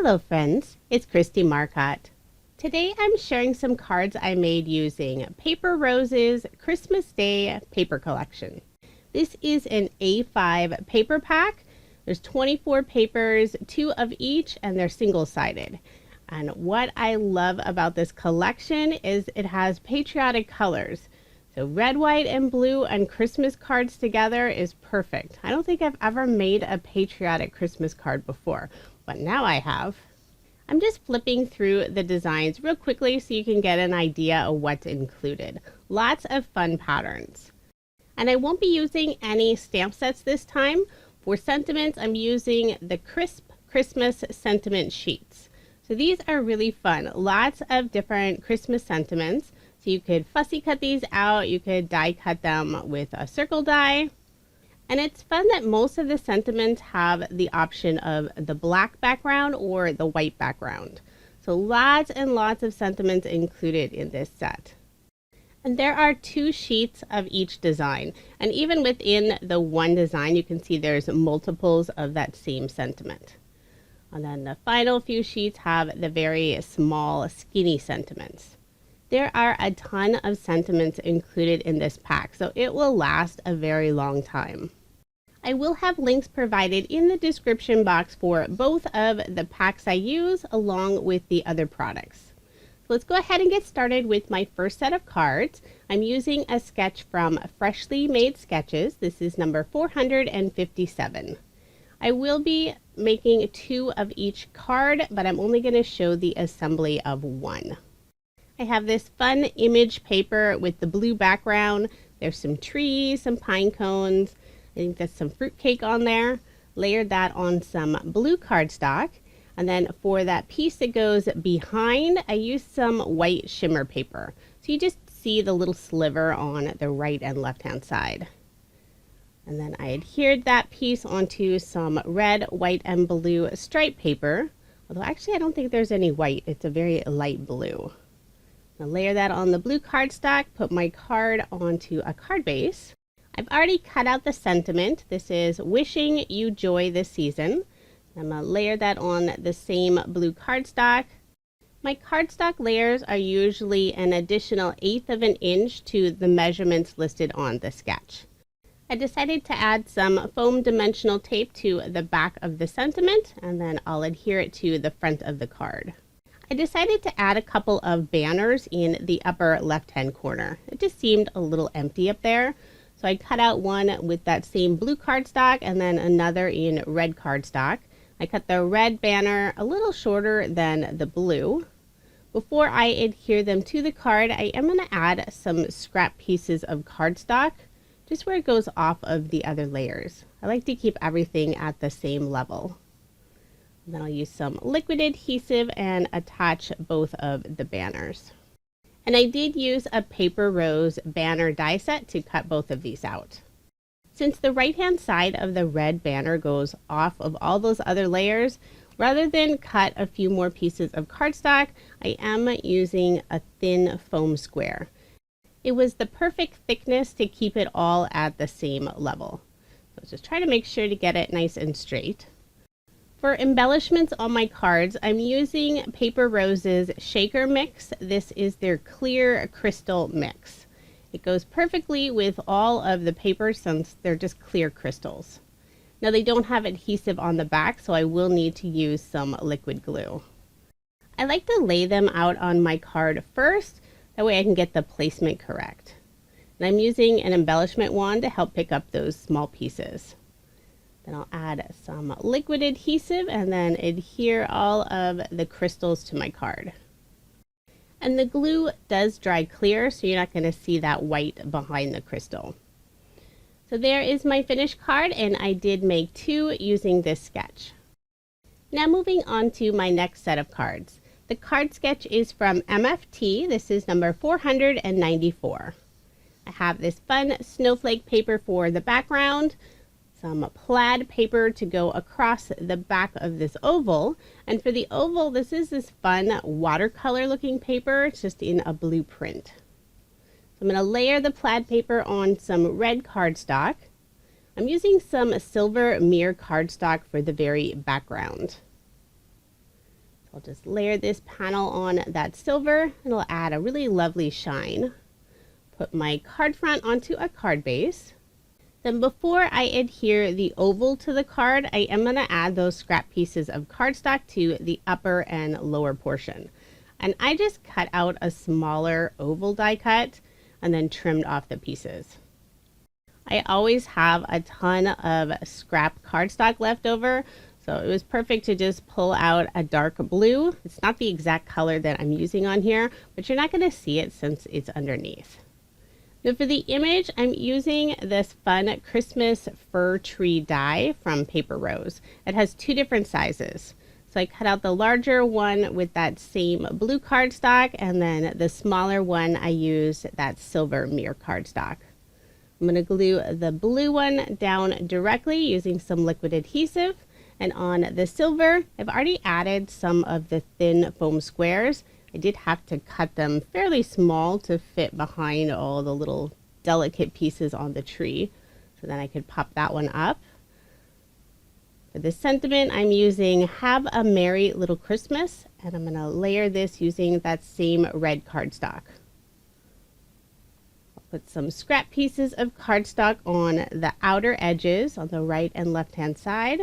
Hello friends, it's Kristie Marcotte. Today I'm sharing some cards I made using Paper Rose's Christmas Day paper collection. This is an A5 paper pack. There's 24 papers, 2 of each, and they're single-sided. And what I love about this collection is it has patriotic colors. So red, white, and blue and Christmas cards together is perfect. I don't think I've ever made a patriotic Christmas card before, but now I have. I'm just flipping through the designs real quickly so you can get an idea of what's included. Lots of fun patterns. And I won't be using any stamp sets this time. For sentiments, I'm using the Crisp Christmas sentiment sheets. So these are really fun. Lots of different Christmas sentiments. So you could fussy cut these out. You could die cut them with a circle die. And it's fun that most of the sentiments have the option of the black background or the white background. So lots and lots of sentiments included in this set. And there are 2 sheets of each design. And even within the one design, you can see there's multiples of that same sentiment. And then the final few sheets have the very small, skinny sentiments. There are a ton of sentiments included in this pack, so it will last a very long time. I will have links provided in the description box for both of the packs I use along with the other products. So let's go ahead and get started with my first set of cards. I'm using a sketch from Freshly Made Sketches. This is number 457. I will be making 2 of each card, but I'm only going to show the assembly of 1. I have this fun image paper with the blue background. There's some trees, some pine cones. I think there's some fruitcake on there. Layered that on some blue cardstock. And then for that piece that goes behind, I used some white shimmer paper. So you just see the little sliver on the right and left hand side. And then I adhered that piece onto some red, white, and blue stripe paper. Although actually I don't think there's any white. It's a very light blue. I'll layer that on the blue cardstock, put my card onto a card base. I've already cut out the sentiment. This is wishing you joy this season. I'm going to layer that on the same blue cardstock. My cardstock layers are usually an additional 1/8 of an inch to the measurements listed on the sketch. I decided to add some foam dimensional tape to the back of the sentiment, and then I'll adhere it to the front of the card. I decided to add a couple of banners in the upper left-hand corner. It just seemed a little empty up there. So I cut out one with that same blue cardstock and then another in red cardstock. I cut the red banner a little shorter than the blue. Before I adhere them to the card, I am going to add some scrap pieces of cardstock just where it goes off of the other layers. I like to keep everything at the same level. And then I'll use some liquid adhesive and attach both of the banners. And I did use a Paper Rose banner die set to cut both of these out. Since the right hand side of the red banner goes off of all those other layers, rather than cut a few more pieces of cardstock, I am using a thin foam square. It was the perfect thickness to keep it all at the same level. So just try to make sure to get it nice and straight. For embellishments on my cards, I'm using Paper Rose's Shaker Mix. This is their clear crystal mix. It goes perfectly with all of the papers since they're just clear crystals. Now they don't have adhesive on the back, so I will need to use some liquid glue. I like to lay them out on my card first, that way I can get the placement correct. And I'm using an embellishment wand to help pick up those small pieces. Then I'll add some liquid adhesive and then adhere all of the crystals to my card. And the glue does dry clear, so you're not going to see that white behind the crystal. So there is my finished card, and I did make 2 using this sketch. Now moving on to my next set of cards. The card sketch is from MFT. This is number 494. I have this fun snowflake paper for the background, some plaid paper to go across the back of this oval. And for the oval, this is this fun watercolor looking paper. It's just in a blue print. So I'm going to layer the plaid paper on some red cardstock. I'm using some silver mirror cardstock for the very background. I'll just layer this panel on that silver, and it'll add a really lovely shine. Put my card front onto a card base. Then before I adhere the oval to the card, I am going to add those scrap pieces of cardstock to the upper and lower portion. And I just cut out a smaller oval die cut and then trimmed off the pieces. I always have a ton of scrap cardstock left over, so it was perfect to just pull out a dark blue. It's not the exact color that I'm using on here, but you're not going to see it since it's underneath. Now for the image, I'm using this fun Christmas fir tree die from Paper Rose. It has two different sizes. So I cut out the larger one with that same blue cardstock, and then the smaller one I used that silver mirror cardstock. I'm going to glue the blue one down directly using some liquid adhesive, and on the silver I've already added some of the thin foam squares. I did have to cut them fairly small to fit behind all the little delicate pieces on the tree, so then I could pop that one up. For the sentiment, I'm using Have a Merry Little Christmas, and I'm going to layer this using that same red cardstock. I'll put some scrap pieces of cardstock on the outer edges on the right and left hand side,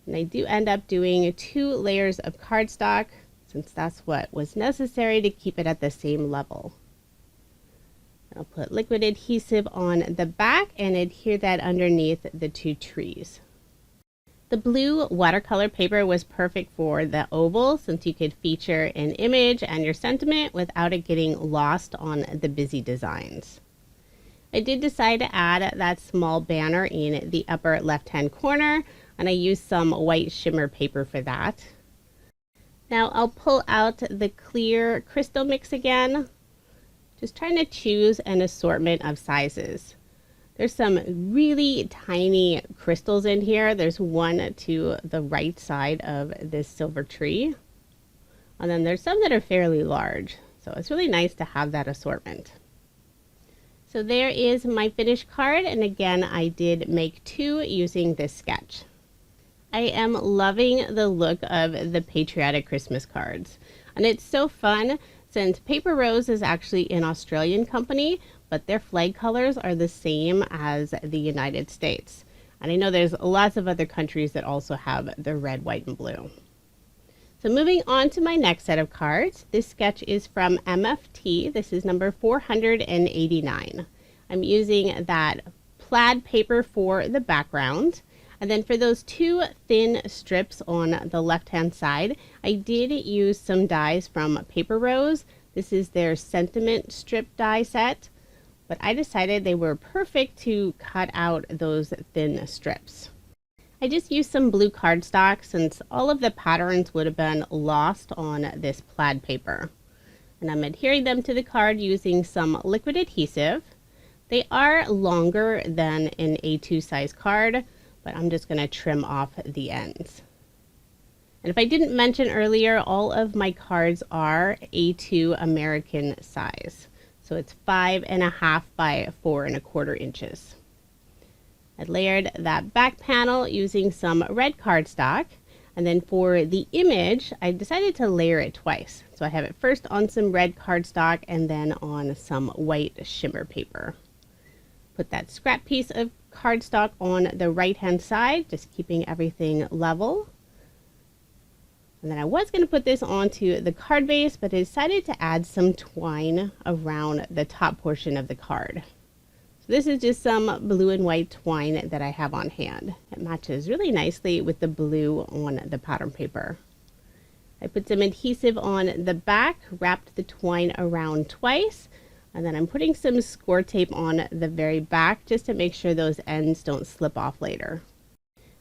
and I do end up doing 2 layers of cardstock since that's what was necessary to keep it at the same level. I'll put liquid adhesive on the back and adhere that underneath the 2 trees. The blue watercolor paper was perfect for the oval since you could feature an image and your sentiment without it getting lost on the busy designs. I did decide to add that small banner in the upper left hand corner, and I used some white shimmer paper for that. Now I'll pull out the clear crystal mix again, just trying to choose an assortment of sizes. There's some really tiny crystals in here. There's one to the right side of this silver tree, and then there's some that are fairly large. So it's really nice to have that assortment. So there is my finished card, and again I did make 2 using this sketch. I am loving the look of the patriotic Christmas cards, and it's so fun since Paper Rose is actually an Australian company, but their flag colors are the same as the United States. And I know there's lots of other countries that also have the red, white, and blue. So moving on to my next set of cards, this sketch is from MFT. This is number 489. I'm using that plaid paper for the background. And then for those 2 thin strips on the left-hand side, I did use some dies from Paper Rose. This is their sentiment strip die set, but I decided they were perfect to cut out those thin strips. I just used some blue cardstock since all of the patterns would have been lost on this plaid paper. And I'm adhering them to the card using some liquid adhesive. They are longer than an A2 size card, but I'm just going to trim off the ends. And if I didn't mention earlier, all of my cards are A2 American size. So it's 5.5 by 4.25 inches. I layered that back panel using some red cardstock. And then for the image, I decided to layer it twice. So I have it first on some red cardstock and then on some white shimmer paper. Put that scrap piece of cardstock on the right hand side, just keeping everything level. And then I was going to put this onto the card base, but I decided to add some twine around the top portion of the card. So this is just some blue and white twine that I have on hand. It matches really nicely with the blue on the pattern paper. I put some adhesive on the back, wrapped the twine around twice, and then I'm putting some score tape on the very back just to make sure those ends don't slip off later.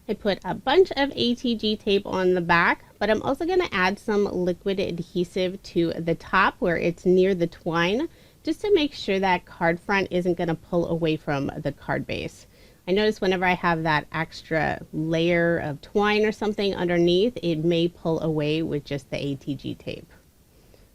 I put a bunch of ATG tape on the back, but I'm also going to add some liquid adhesive to the top where it's near the twine, just to make sure that card front isn't going to pull away from the card base. I notice whenever I have that extra layer of twine or something underneath, it may pull away with just the ATG tape.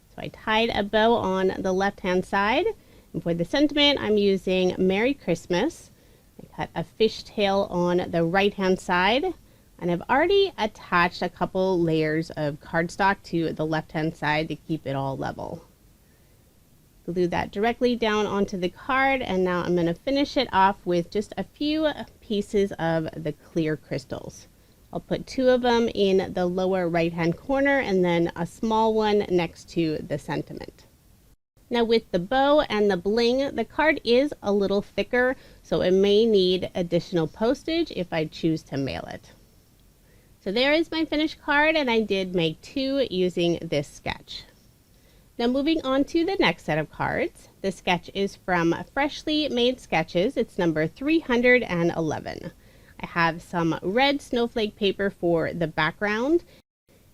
So I tied a bow on the left hand side, and for the sentiment I'm using Merry Christmas. I cut a fishtail on the right hand side, And I've already attached a couple layers of cardstock to the left-hand side to keep it all level. Glue that directly down onto the card, and now I'm going to finish it off with just a few pieces of the clear crystals. I'll put 2 of them in the lower right-hand corner and then a small one next to the sentiment. Now with the bow and the bling, the card is a little thicker, so it may need additional postage if I choose to mail it. So there is my finished card, and I did make 2 using this sketch. Now moving on to the next set of cards. The sketch is from Freshly Made Sketches. It's number 311. I have some red snowflake paper for the background.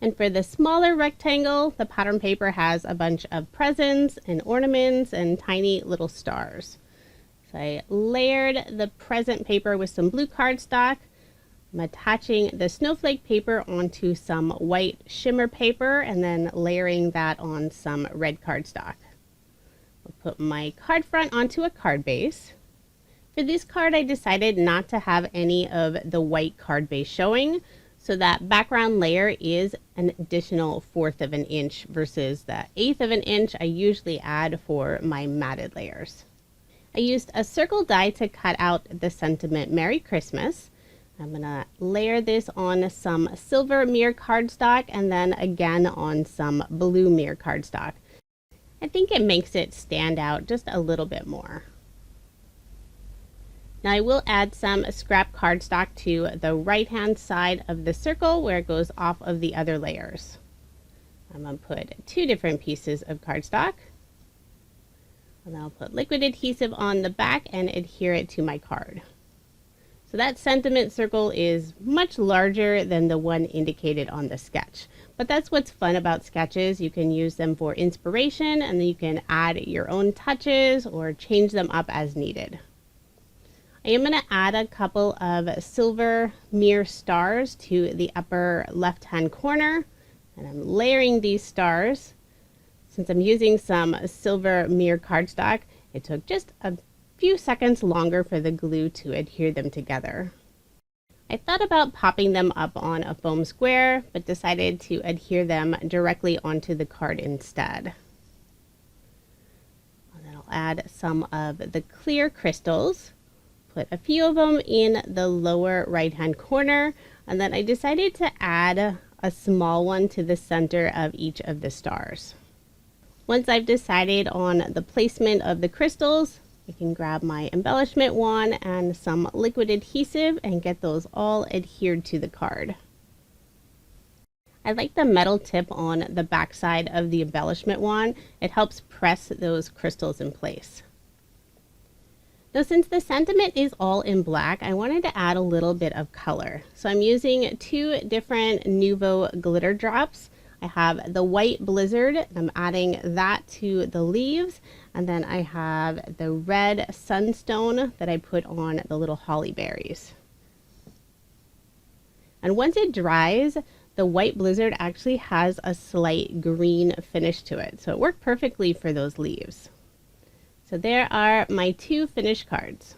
And for the smaller rectangle, the pattern paper has a bunch of presents and ornaments and tiny little stars. So I layered the present paper with some blue cardstock. I'm attaching the snowflake paper onto some white shimmer paper and then layering that on some red cardstock. I'll put my card front onto a card base. For this card, I decided not to have any of the white card base showing, so that background layer is an additional 1/4 of an inch versus the 1/8 of an inch I usually add for my matted layers. I used a circle die to cut out the sentiment Merry Christmas. I'm going to layer this on some silver mirror cardstock and then again on some blue mirror cardstock. I think it makes it stand out just a little bit more. Now I will add some scrap cardstock to the right hand side of the circle where it goes off of the other layers. I'm going to put 2 different pieces of cardstock. And then I'll put liquid adhesive on the back and adhere it to my card. So that sentiment circle is much larger than the one indicated on the sketch. But that's what's fun about sketches. You can use them for inspiration, and then you can add your own touches or change them up as needed. I am going to add a couple of silver mirror stars to the upper left-hand corner, and I'm layering these stars. Since I'm using some silver mirror cardstock, it took just a few seconds longer for the glue to adhere them together. I thought about popping them up on a foam square, but decided to adhere them directly onto the card instead. And then I'll add some of the clear crystals, put a few of them in the lower right hand corner, and then I decided to add a small one to the center of each of the stars. Once I've decided on the placement of the crystals, I can grab my embellishment wand and some liquid adhesive and get those all adhered to the card. I like the metal tip on the back side of the embellishment wand. It helps press those crystals in place. Now since the sentiment is all in black, I wanted to add a little bit of color. So I'm using 2 different Nuvo glitter drops. I have the white blizzard, I'm adding that to the leaves, and then I have the red sunstone that I put on the little holly berries. And once it dries, the white blizzard actually has a slight green finish to it, so it worked perfectly for those leaves. So there are my 2 finished cards.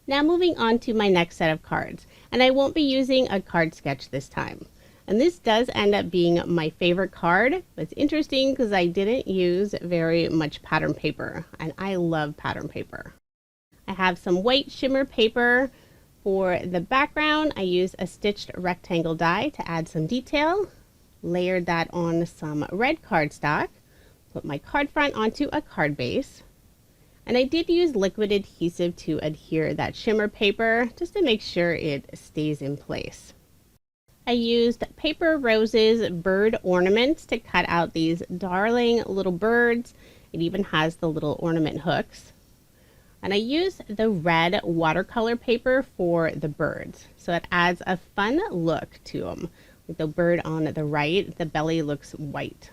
Now moving on to my next set of cards, and I won't be using a card sketch this time. And this does end up being my favorite card. It's interesting because I didn't use very much pattern paper, and I love pattern paper. I have some white shimmer paper for the background. I used a stitched rectangle die to add some detail. Layered that on some red cardstock. Put my card front onto a card base. And I did use liquid adhesive to adhere that shimmer paper just to make sure it stays in place. I used Paper Rose's bird ornaments to cut out these darling little birds. It even has the little ornament hooks. And I used the red watercolor paper for the birds. So it adds a fun look to them. With the bird on the right, the belly looks white.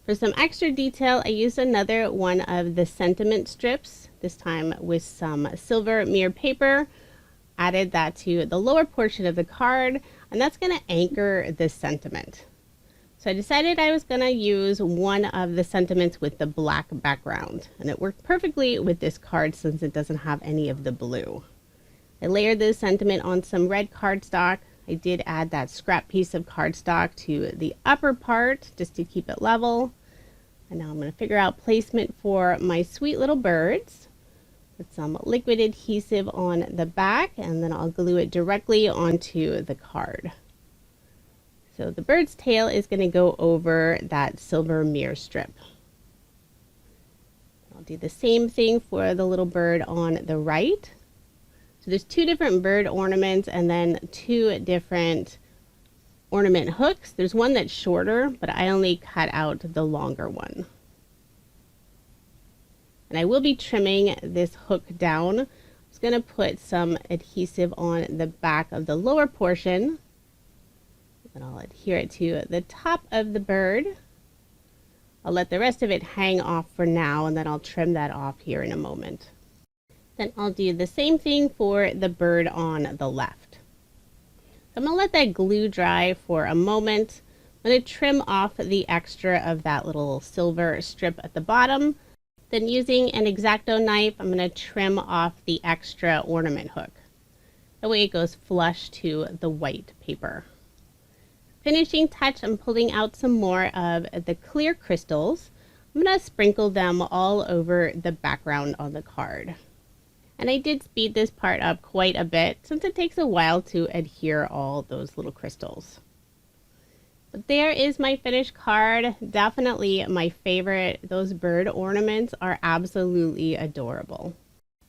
For some extra detail, I used another one of the sentiment strips, this time with some silver mirror paper. Added that to the lower portion of the card, and that's going to anchor this sentiment. So I decided I was going to use one of the sentiments with the black background, and it worked perfectly with this card since it doesn't have any of the blue. I layered this sentiment on some red cardstock. I did add that scrap piece of cardstock to the upper part just to keep it level. And now I'm going to figure out placement for my sweet little birds. Put some liquid adhesive on the back, and then I'll glue it directly onto the card. So the bird's tail is going to go over that silver mirror strip. I'll do the same thing for the little bird on the right. So there's two different bird ornaments and then two different ornament hooks. There's one that's shorter, but I only cut out the longer one. And I will be trimming this hook down. I'm just going to put some adhesive on the back of the lower portion. And I'll adhere it to the top of the bird. I'll let the rest of it hang off for now, and then I'll trim that off here in a moment. Then I'll do the same thing for the bird on the left. So I'm going to let that glue dry for a moment. I'm going to trim off the extra of that little silver strip at the bottom. Then using an X-Acto knife, I'm going to trim off the extra ornament hook. That way it goes flush to the white paper. Finishing touch, I'm pulling out some more of the clear crystals. I'm going to sprinkle them all over the background on the card. And I did speed this part up quite a bit since it takes a while to adhere all those little crystals. But there is my finished card. Definitely my favorite. Those bird ornaments are absolutely adorable.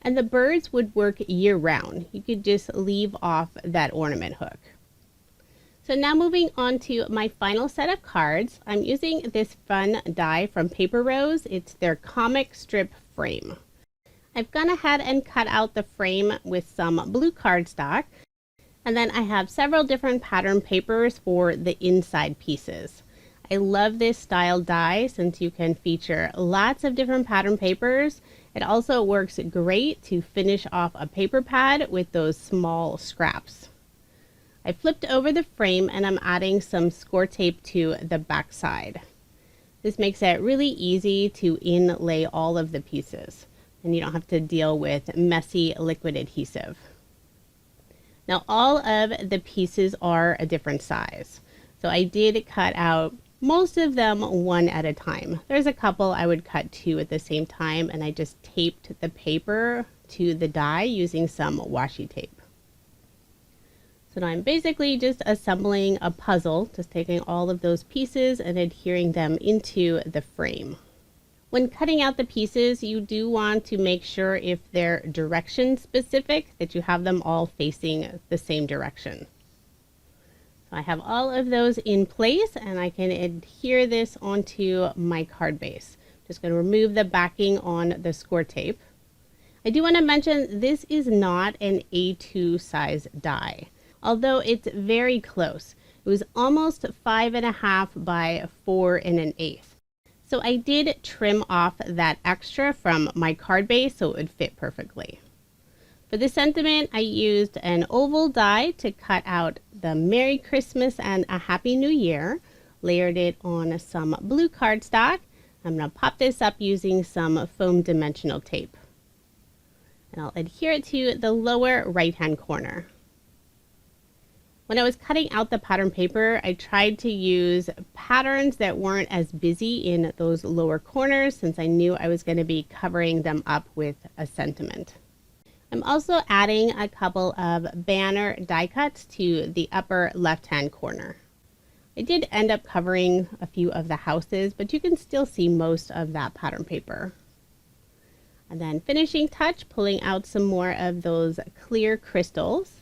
And the birds would work year round. You could just leave off that ornament hook. So now moving on to my final set of cards, I'm using this fun die from Paper Rose. It's their comic strip frame. I've gone ahead and cut out the frame with some blue cardstock, and then I have several different pattern papers for the inside pieces. I love this style die since you can feature lots of different pattern papers. It also works great to finish off a paper pad with those small scraps. I flipped over the frame and I'm adding some score tape to the back side. This makes it really easy to inlay all of the pieces, and you don't have to deal with messy liquid adhesive. Now all of the pieces are a different size, so I did cut out most of them one at a time. There's a couple I would cut two at the same time, and I just taped the paper to the die using some washi tape. So now I'm basically just assembling a puzzle, just taking all of those pieces and adhering them into the frame. When cutting out the pieces, you do want to make sure if they're direction specific that you have them all facing the same direction. So I have all of those in place and I can adhere this onto my card base. Just going to remove the backing on the score tape. I do want to mention this is not an A2 size die. Although it's very close. It was almost 5.5 by 4 1/8. So I did trim off that extra from my card base so it would fit perfectly. For the sentiment, I used an oval die to cut out the Merry Christmas and a Happy New Year. Layered it on some blue cardstock. I'm going to pop this up using some foam dimensional tape. And I'll adhere it to the lower right-hand corner. When I was cutting out the pattern paper, I tried to use patterns that weren't as busy in those lower corners since I knew I was going to be covering them up with a sentiment. I'm also adding a couple of banner die cuts to the upper left-hand corner. I did end up covering a few of the houses, but you can still see most of that pattern paper. And then finishing touch, pulling out some more of those clear crystals.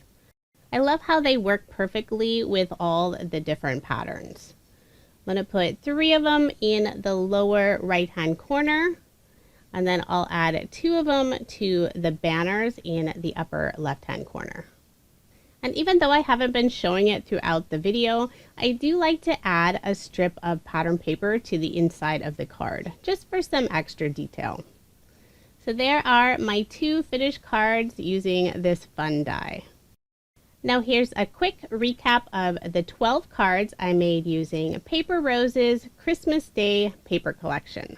I love how they work perfectly with all the different patterns. I'm going to put 3 of them in the lower right hand corner, and then I'll add 2 of them to the banners in the upper left hand corner. And even though I haven't been showing it throughout the video, I do like to add a strip of pattern paper to the inside of the card, just for some extra detail. So there are my 2 finished cards using this fun die. Now here's a quick recap of the 12 cards I made using Paper Rose's Christmas Day paper collection.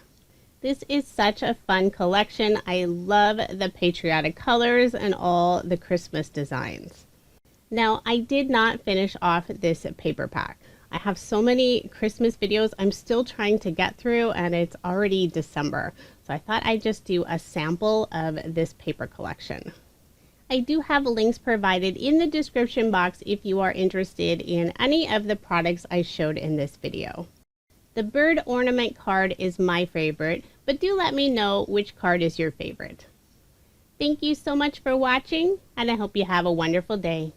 This is such a fun collection. I love the patriotic colors and all the Christmas designs. Now, I did not finish off this paper pack. I have so many Christmas videos I'm still trying to get through, and it's already December. So I thought I'd just do a sample of this paper collection. I do have links provided in the description box if you are interested in any of the products I showed in this video. The bird ornament card is my favorite, but do let me know which card is your favorite. Thank you so much for watching, and I hope you have a wonderful day.